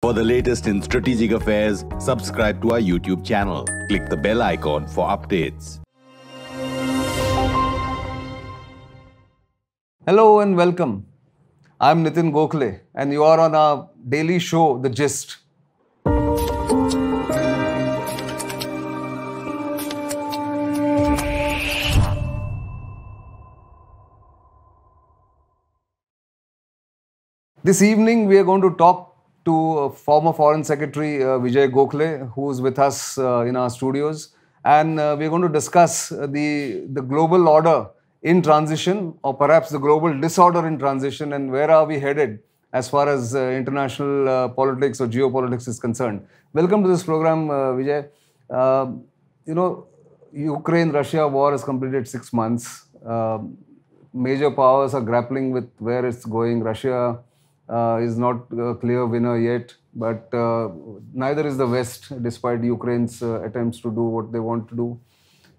For the latest in strategic affairs, subscribe to our YouTube channel. Click the bell icon for updates. Hello and welcome. I'm Nitin Gokhale and you are on our daily show, The Gist. This evening we are going to talk to former Foreign Secretary Vijay Gokhale, who is with us in our studios, and we're going to discuss the global order in transition, or perhaps the global disorder in transition, and where are we headed as far as international politics or geopolitics is concerned. Welcome to this program, Vijay. Ukraine-Russia war has completed 6 months. Major powers are grappling with where it's going. Russia is not a clear winner yet, but neither is the West, despite Ukraine's attempts to do what they want to do.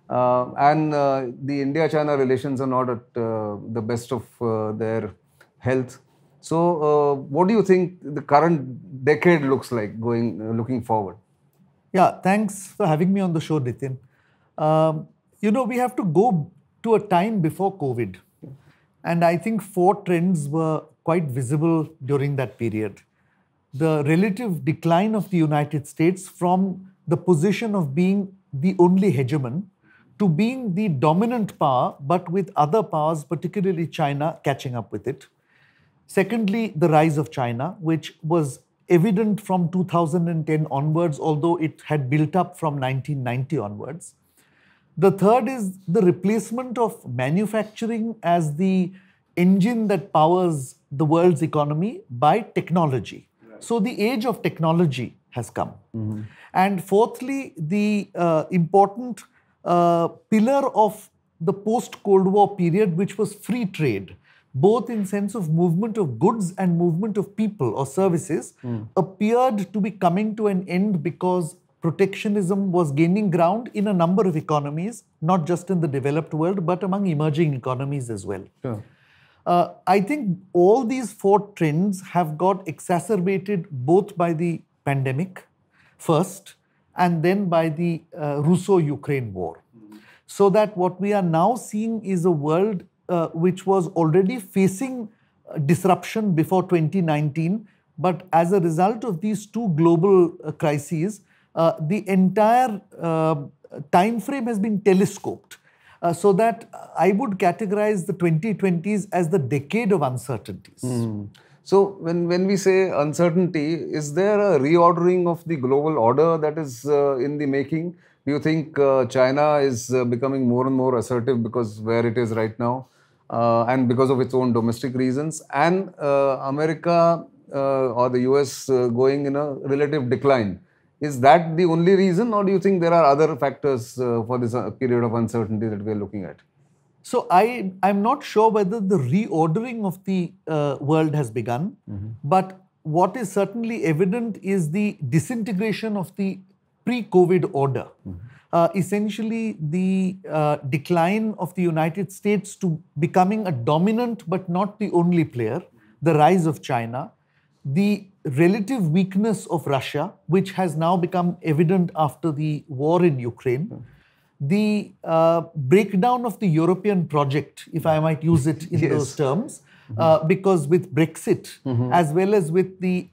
And the India-China relations are not at the best of their health. So what do you think the current decade looks like looking forward? Yeah, thanks for having me on the show, Nitin. We have to go to a time before COVID. And I think 4 trends were quite visible during that period. The relative decline of the United States from the position of being the only hegemon to being the dominant power, but with other powers, particularly China, catching up with it. Secondly, the rise of China, which was evident from 2010 onwards, although it had built up from 1990 onwards. The third is the replacement of manufacturing as the engine that powers the world's economy by technology. Right. So the age of technology has come. Mm-hmm. And fourthly, the important pillar of the post-Cold War period, which was free trade, both in sense of movement of goods and movement of people or services, appeared to be coming to an end because protectionism was gaining ground in a number of economies, not just in the developed world, but among emerging economies as well. Sure. I think all these 4 trends have got exacerbated both by the pandemic first and then by the Russo-Ukraine war. So that what we are now seeing is a world which was already facing disruption before 2019, but as a result of these 2 global crises, the entire time frame has been telescoped. So that I would categorize the 2020s as the decade of uncertainties. So when we say uncertainty, is there a reordering of the global order that is in the making? Do you think China is becoming more and more assertive because where it is right now and because of its own domestic reasons, and America or the US going in a relative decline? Is that the only reason, or do you think there are other factors for this period of uncertainty that we are looking at? So I'm not sure whether the reordering of the world has begun, but what is certainly evident is the disintegration of the pre-COVID order. Essentially, the decline of the United States to becoming a dominant but not the only player, the rise of China, the relative weakness of Russia, which has now become evident after the war in Ukraine, the breakdown of the European project, if I might use it in those terms, because with Brexit, as well as with the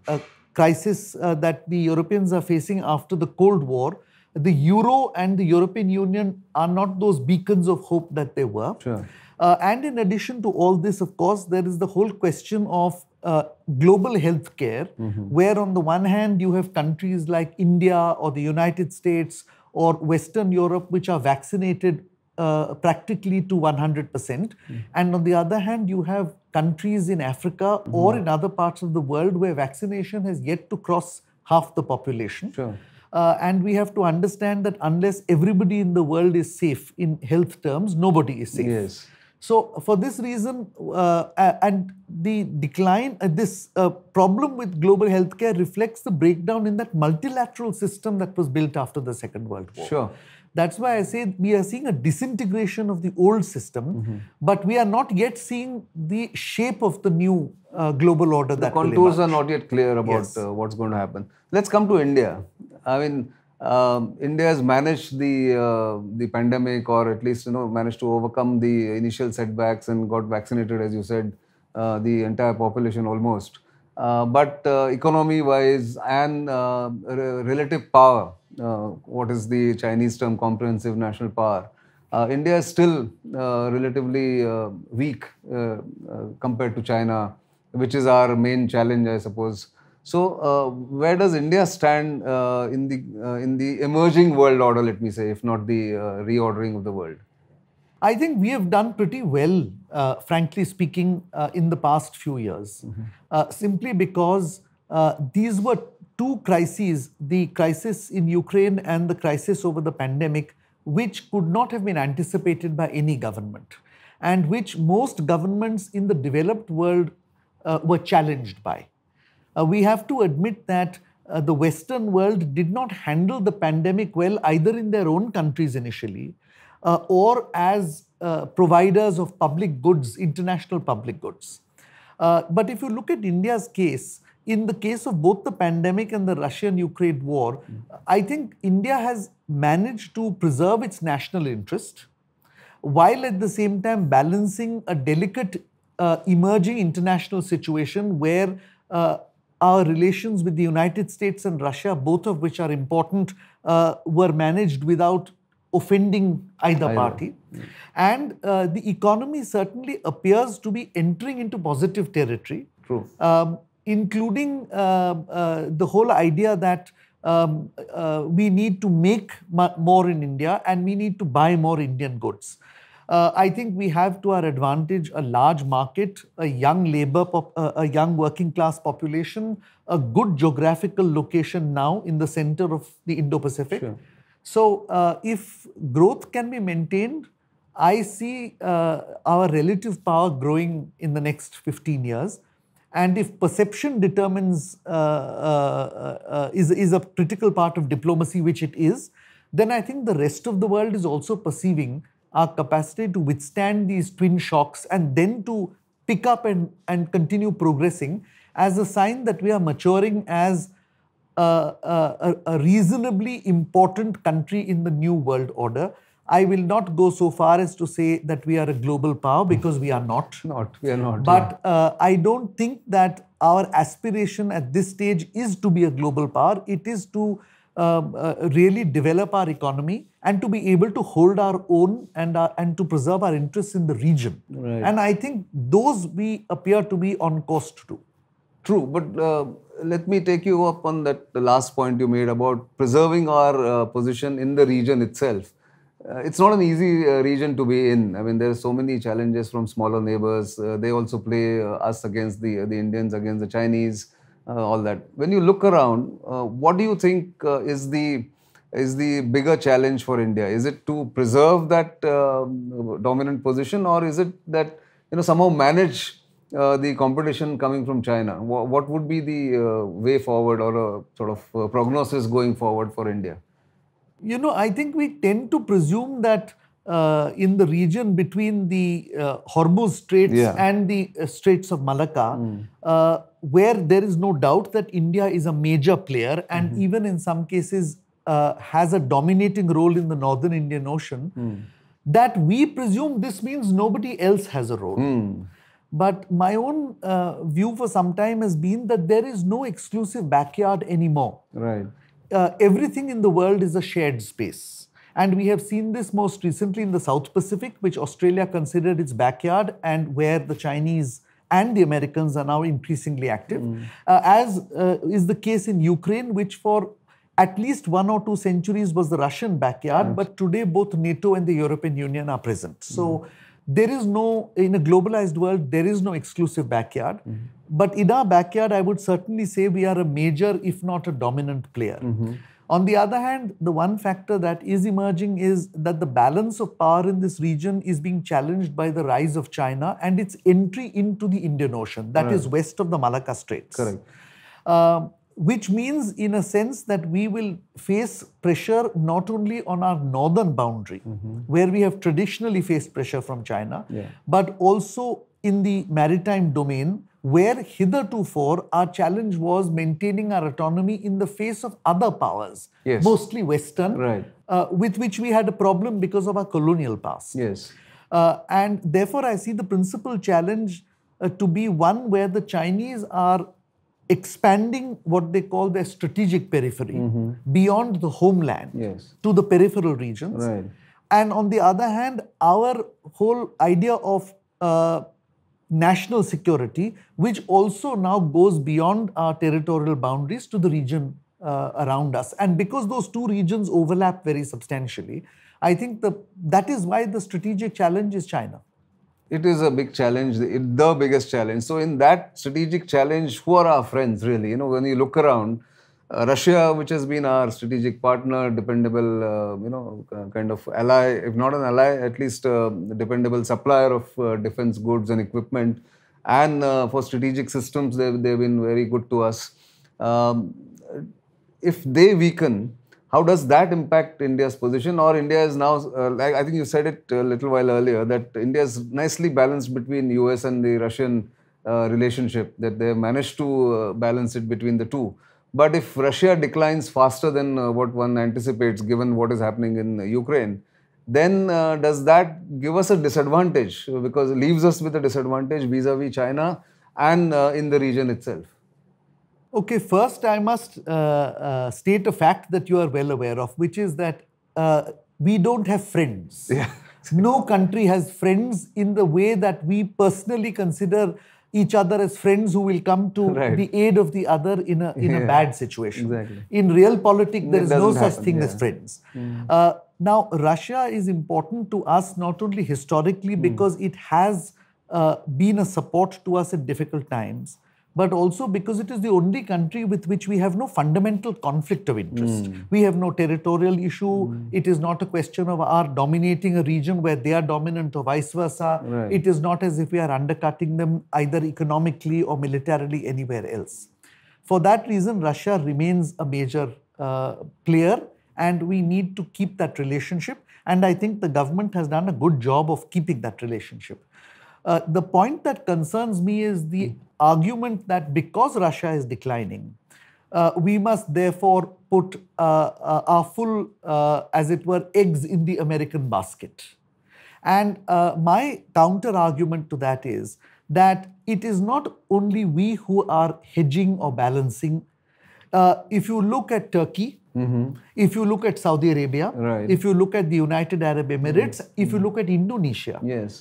crisis that the Europeans are facing after the Cold War, the Euro and the European Union are not those beacons of hope that they were. Sure. And in addition to all this, of course, there is the whole question of global health care, where on the one hand you have countries like India or the United States or Western Europe, which are vaccinated practically to 100%. And on the other hand, you have countries in Africa or in other parts of the world where vaccination has yet to cross half the population. Sure. And we have to understand that unless everybody in the world is safe in health terms, nobody is safe. Yes. So for this reason, and the decline, this problem with global healthcare reflects the breakdown in that multilateral system that was built after the Second World War. Sure. That's why I say we are seeing a disintegration of the old system, but we are not yet seeing the shape of the new global order that will emerge. The contours are not yet clear about Yes. what's going to happen. Let's come to India. I mean, India has managed the pandemic, or at least managed to overcome the initial setbacks and got vaccinated, as you said, the entire population almost. But economy-wise and relative power, what is the Chinese term, comprehensive national power, India is still relatively weak compared to China, which is our main challenge, I suppose. So, where does India stand in the emerging world order, let me say, if not the reordering of the world? I think we have done pretty well, frankly speaking, in the past few years, simply because these were two crises, the crisis in Ukraine and the crisis over the pandemic, which could not have been anticipated by any government, and which most governments in the developed world were challenged by. We have to admit that the Western world did not handle the pandemic well, either in their own countries initially, or as providers of public goods, international public goods. But if you look at India's case, in the case of both the pandemic and the Russian-Ukraine war, I think India has managed to preserve its national interest, while at the same time balancing a delicate emerging international situation where our relations with the United States and Russia, both of which are important, were managed without offending either party. And the economy certainly appears to be entering into positive territory. True. Including the whole idea that we need to make more in India and we need to buy more Indian goods. I think we have to our advantage a large market, a young a young working class population, a good geographical location now in the center of the Indo-Pacific. Sure. So if growth can be maintained, I see our relative power growing in the next 15 years. And if perception determines, is a critical part of diplomacy, which it is, then I think the rest of the world is also perceiving our capacity to withstand these twin shocks and then to pick up and continue progressing as a sign that we are maturing as a reasonably important country in the new world order. I will not go so far as to say that we are a global power, because we are not. We are not. But I don't think that our aspiration at this stage is to be a global power. It is to really develop our economy and to be able to hold our own and to preserve our interests in the region. Right. And I think those we appear to be on course to do. True, but let me take you up on the last point you made about preserving our position in the region itself. It's not an easy region to be in. I mean, there are so many challenges from smaller neighbors. They also play us against the Indians, against the Chinese, all that. When you look around, what do you think is the bigger challenge for India? Is it to preserve that dominant position, or is it that somehow manage the competition coming from China? What would be the way forward, or a sort of prognosis going forward for India? I think we tend to presume that in the region between the Hormuz Straits and the Straits of Malacca, where there is no doubt that India is a major player and even in some cases has a dominating role in the northern Indian Ocean, that we presume this means nobody else has a role. But my own view for some time has been that there is no exclusive backyard anymore. Right. Everything in the world is a shared space. And we have seen this most recently in the South Pacific, which Australia considered its backyard and where the Chinese and the Americans are now increasingly active, as is the case in Ukraine, which for at least 1 or 2 centuries was the Russian backyard, but today both NATO and the European Union are present. So there is no, in a globalized world, there is no exclusive backyard. But in our backyard, I would certainly say we are a major, if not a dominant player. On the other hand, the one factor that is emerging is that the balance of power in this region is being challenged by the rise of China and its entry into the Indian Ocean, that is west of the Malacca Straits. Correct. which means in a sense that we will face pressure not only on our northern boundary, where we have traditionally faced pressure from China, but also in the maritime domain, where hitherto our challenge was maintaining our autonomy in the face of other powers, mostly Western, with which we had a problem because of our colonial past. And therefore, I see the principal challenge to be one where the Chinese are expanding what they call their strategic periphery beyond the homeland to the peripheral regions. And on the other hand, our whole idea of national security, which also now goes beyond our territorial boundaries to the region around us. And because those two regions overlap very substantially, I think that is why the strategic challenge is China. It is a big challenge, the biggest challenge. So in that strategic challenge, who are our friends really? You know, when you look around, Russia, which has been our strategic partner, dependable, kind of ally, if not an ally, at least a dependable supplier of defense goods and equipment. And for strategic systems, they've been very good to us. If they weaken, how does that impact India's position? Or India is now, like I think you said it a little while earlier, that India is nicely balanced between US and the Russian relationship, that they have managed to balance it between the two. But if Russia declines faster than what one anticipates, given what is happening in Ukraine, then does that give us a disadvantage? Because it leaves us with a disadvantage vis-a-vis China and in the region itself. Okay, first I must state a fact that you are well aware of, which is that we don't have friends. No country has friends in the way that we personally consider each other as friends who will come to the aid of the other in a bad situation. In real politics, there is no such thing as friends. Now, Russia is important to us not only historically because it has been a support to us at difficult times, but also because it is the only country with which we have no fundamental conflict of interest. We have no territorial issue. It is not a question of our dominating a region where they are dominant or vice versa. It is not as if we are undercutting them either economically or militarily anywhere else. For that reason, Russia remains a major player, and we need to keep that relationship. And I think the government has done a good job of keeping that relationship. The point that concerns me is the argument that because Russia is declining, we must therefore put our full, as it were, eggs in the American basket. And my counter argument to that is that it is not only we who are hedging or balancing. If you look at Turkey, if you look at Saudi Arabia, if you look at the United Arab Emirates, if you look at Indonesia,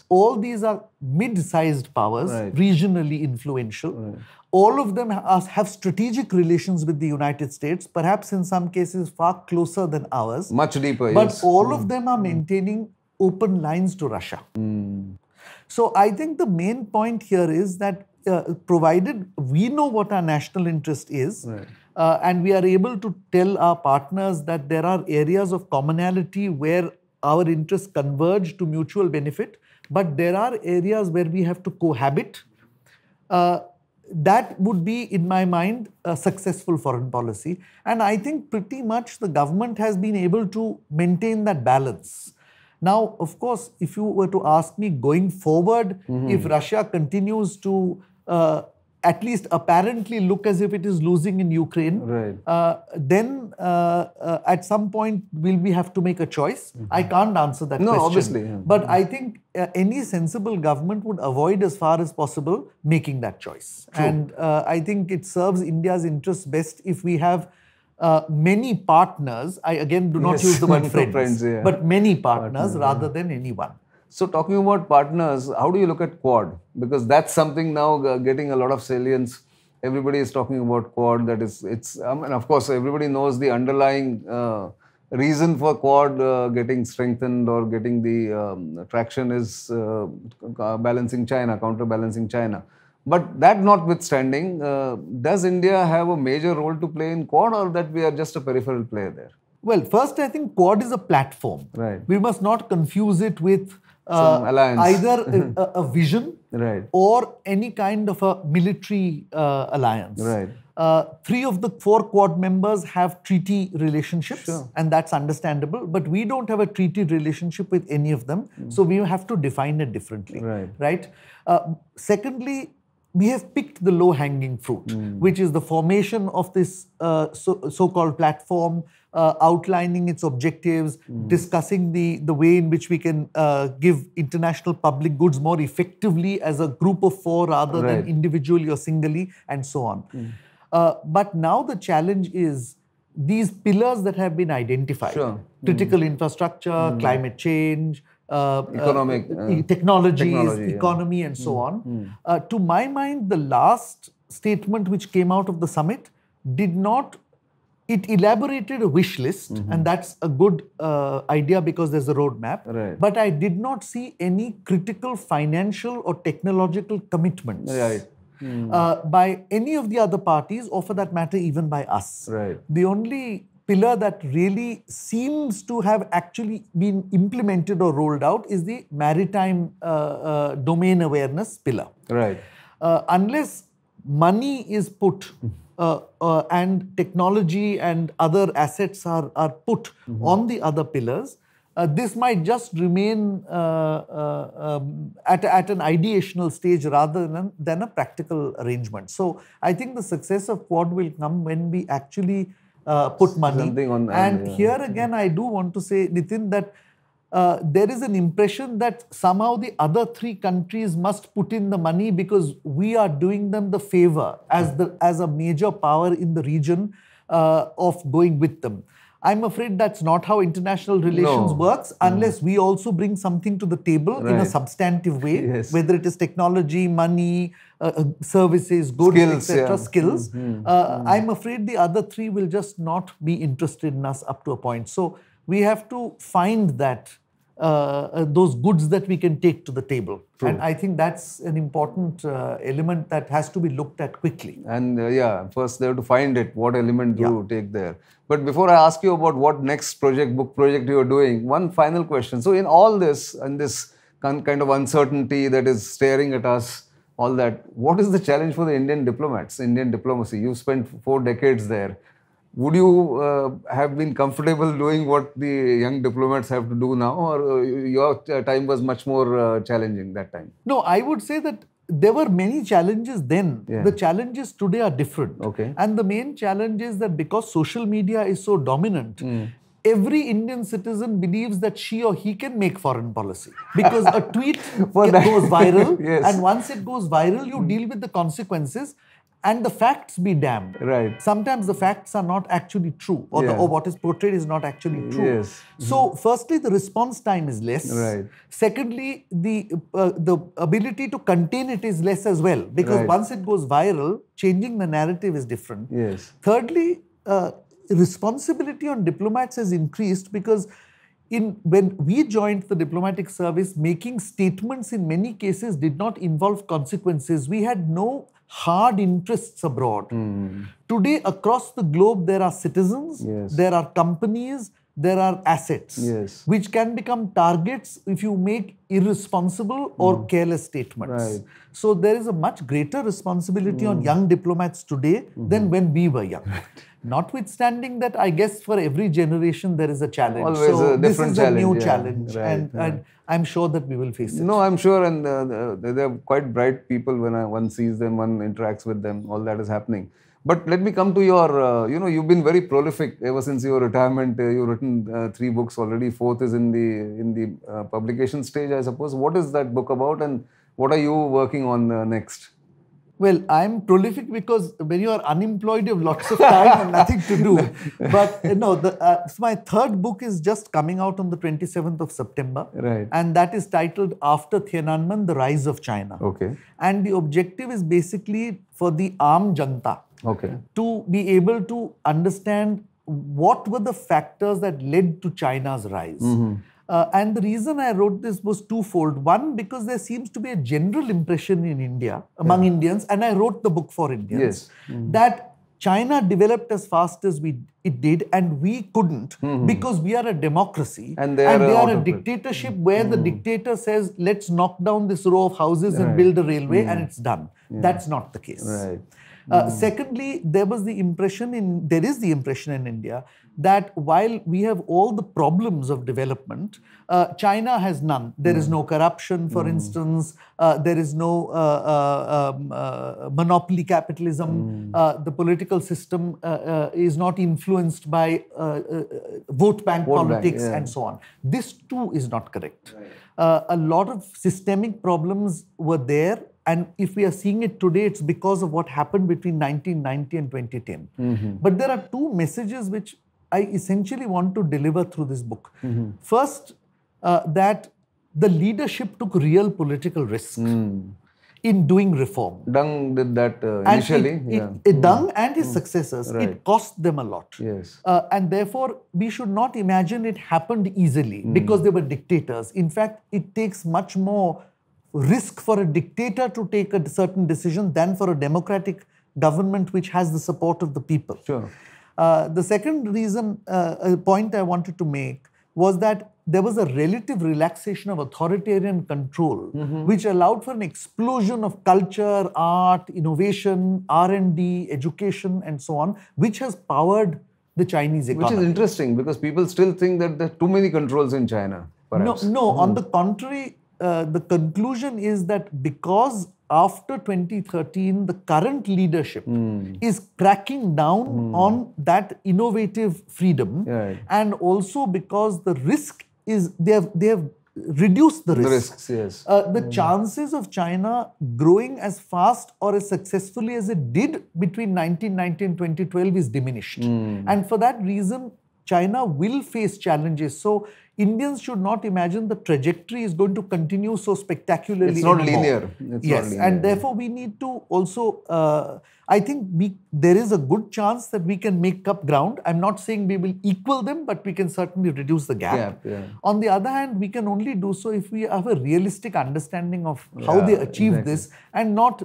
all these are mid-sized powers, regionally influential. All of them have strategic relations with the United States, perhaps in some cases far closer than ours. Much deeper, but all of them are maintaining open lines to Russia. So I think the main point here is that provided we know what our national interest is, and we are able to tell our partners that there are areas of commonality where our interests converge to mutual benefit, but there are areas where we have to cohabit, that would be, in my mind, a successful foreign policy. And I think pretty much the government has been able to maintain that balance. Now, of course, if you were to ask me going forward, if Russia continues to at least apparently look as if it is losing in Ukraine, then at some point will we have to make a choice? I can't answer that question. Obviously. But I think any sensible government would avoid as far as possible making that choice. And I think it serves India's interests best if we have many partners. I again do not use the word friends, but many partners rather than any one. So talking about partners, how do you look at Quad? Because that's something now getting a lot of salience. Everybody is talking about Quad. That is, and of course, everybody knows the underlying reason for Quad getting strengthened or getting the traction is balancing China, counterbalancing China. But that notwithstanding, does India have a major role to play in Quad, or that we are just a peripheral player there? Well, first, I think Quad is a platform. We must not confuse it with either a vision or any kind of a military alliance. 3 of the 4 Quad members have treaty relationships, and that's understandable. But we don't have a treaty relationship with any of them, so we have to define it differently. Right? Secondly, we have picked the low-hanging fruit, which is the formation of this so-called platform, outlining its objectives, discussing the way in which we can give international public goods more effectively as a group of 4 rather than individually or singly, and so on. But now the challenge is these pillars that have been identified, critical infrastructure, climate change, technologies, economy, and so on. To my mind, the last statement which came out of the summit did not, it elaborated a wish list, and that's a good idea because there's a roadmap. But I did not see any critical financial or technological commitments by any of the other parties, or for that matter, even by us. The only pillar that really seems to have actually been implemented or rolled out is the maritime domain awareness pillar. Unless money is put and technology and other assets are put on the other pillars, this might just remain at an ideational stage rather than a practical arrangement. So I think the success of Quad will come when we actually put money. And here again, I do want to say, Nitin, that there is an impression that somehow the other 3 countries must put in the money because we are doing them the favor as a major power in the region of going with them. I'm afraid that's not how international relations works unless we also bring something to the table in a substantive way, whether it is technology, money, services, goods, etc., skills. I'm afraid the other 3 will just not be interested in us up to a point. So we have to find that those goods that we can take to the table. And I think that's an important element that has to be looked at quickly. And first they have to find it, what element to take there. But before I ask you about what next book project you are doing, one final question. So in all this, and this kind of uncertainty that is staring at us, all that, what is the challenge for the Indian diplomats, Indian diplomacy? You spent 4 decades there. Would you have been comfortable doing what the young diplomats have to do now, or your time was much more challenging that time? No, I would say that there were many challenges then. The challenges today are different. And the main challenge is that because social media is so dominant, every Indian citizen believes that she or he can make foreign policy. Because a tweet goes viral, and once it goes viral, you deal with the consequences. And the facts be damned. Sometimes the facts are not actually true, or what is portrayed is not actually true. So, firstly, the response time is less. Secondly, the ability to contain it is less as well, because once it goes viral, changing the narrative is different. Thirdly, responsibility on diplomats has increased because when we joined the diplomatic service, making statements in many cases did not involve consequences. We had no hard interests abroad. Today, across the globe, there are citizens, there are companies, there are assets, which can become targets if you make irresponsible or careless statements. So there is a much greater responsibility on young diplomats today than when we were young. Notwithstanding that, I guess for every generation there is a challenge. Always a different challenge. This is a new challenge, and I'm sure that we will face it. No, I'm sure, and they're quite bright people when one sees them, one interacts with them, all that is happening. But let me come to your, you've been very prolific ever since your retirement. You've written 3 books already. 4th is in the publication stage, I suppose. What is that book about, and what are you working on next? Well, I'm prolific because when you are unemployed, you have lots of time and nothing to do. But no, so my 3rd book is just coming out on the 27th of September. And that is titled After Tiananmen, The Rise of China. And the objective is basically for the Aam Janta to be able to understand what were the factors that led to China's rise. And the reason I wrote this was twofold. One, because there seems to be a general impression in India, among Indians, and I wrote the book for Indians, that China developed as fast as it did, and we couldn't because we are a democracy and they are a dictatorship where the dictator says, let's knock down this row of houses and build a railway and it's done. That's not the case. Secondly, there is the impression in India that while we have all the problems of development, China has none. There is no corruption, for instance. There is no monopoly capitalism. The political system is not influenced by vote bank politics and so on. This too is not correct. A lot of systemic problems were there. And if we are seeing it today, it's because of what happened between 1990 and 2010. But there are two messages which I essentially want to deliver through this book. First, that the leadership took real political risks in doing reform. Deng did that initially. Deng and his successors, it cost them a lot. Yes. And therefore, we should not imagine it happened easily because they were dictators. In fact, it takes much more risk for a dictator to take a certain decision than for a democratic government which has the support of the people. Sure. The second point I wanted to make was that there was a relative relaxation of authoritarian control, which allowed for an explosion of culture, art, innovation, R&D, education, and so on, which has powered the Chinese economy. Which is interesting because people still think that there are too many controls in China, perhaps. No, on the contrary, the conclusion is that because after 2013, the current leadership is cracking down on that innovative freedom, and also because the risk is they have reduced the risks. Yes. The chances of China growing as fast or as successfully as it did between 1990 and 2012 is diminished, and for that reason, China will face challenges. So Indians should not imagine the trajectory is going to continue so spectacularly. It's not anymore. linear. Yes, and therefore we need to also, I think there is a good chance that we can make up ground. I'm not saying we will equal them, but we can certainly reduce the gap. On the other hand, we can only do so if we have a realistic understanding of how they achieved this and not,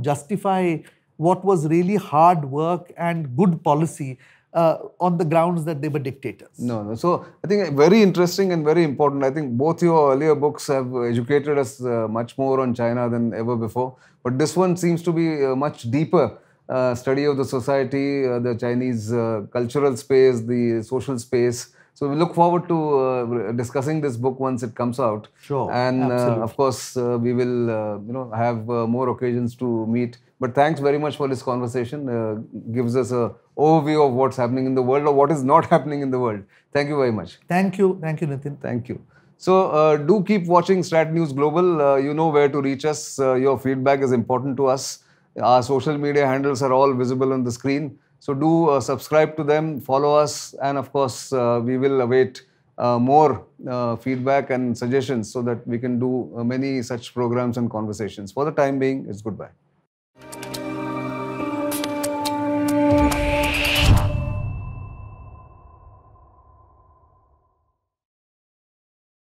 justify what was really hard work and good policy on the grounds that they were dictators. No. So I think very interesting and very important. I think both your earlier books have educated us much more on China than ever before. But this one seems to be a much deeper study of the society, the Chinese cultural space, the social space. So we look forward to discussing this book once it comes out. Sure. And of course, we will have more occasions to meet. But thanks very much for this conversation. Gives us an overview of what's happening in the world or what is not happening in the world. Thank you very much. Thank you. Thank you, Nitin. Thank you. So do keep watching StratNews Global. You know where to reach us. Your feedback is important to us. Our social media handles are all visible on the screen. So do subscribe to them, follow us, and of course, we will await more feedback and suggestions so that we can do many such programs and conversations. For the time being, it's goodbye.